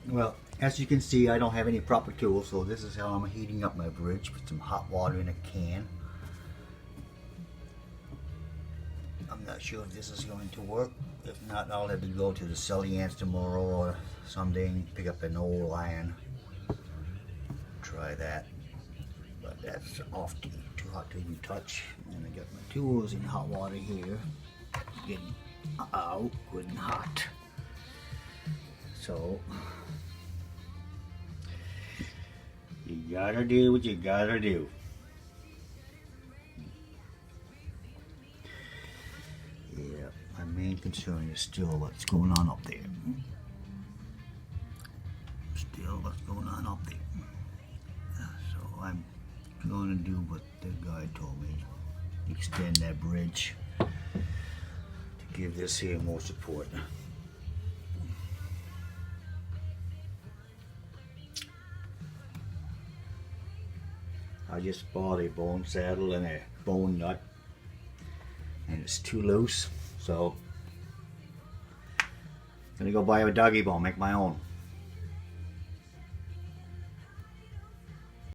Well, as you can see, I don't have any proper tools, so this is how I'm heating up my bridge. Put some hot water in a can. I'm not sure if this is going to work. If not, I'll have to go to the Sullians tomorrow or someday and pick up an old iron. Try that. But that's off too hot to even touch. And I got my tools in hot water here. It's getting out good and hot. So you gotta do what you gotta do. Yeah, my main concern is still what's going on up there. Still what's going on up there. So I'm going to do what the guy told me. Extend that bridge to give this here more support. I just bought a bone saddle and a bone nut, and it's too loose, so I'm gonna go buy a doggy bone, make my own.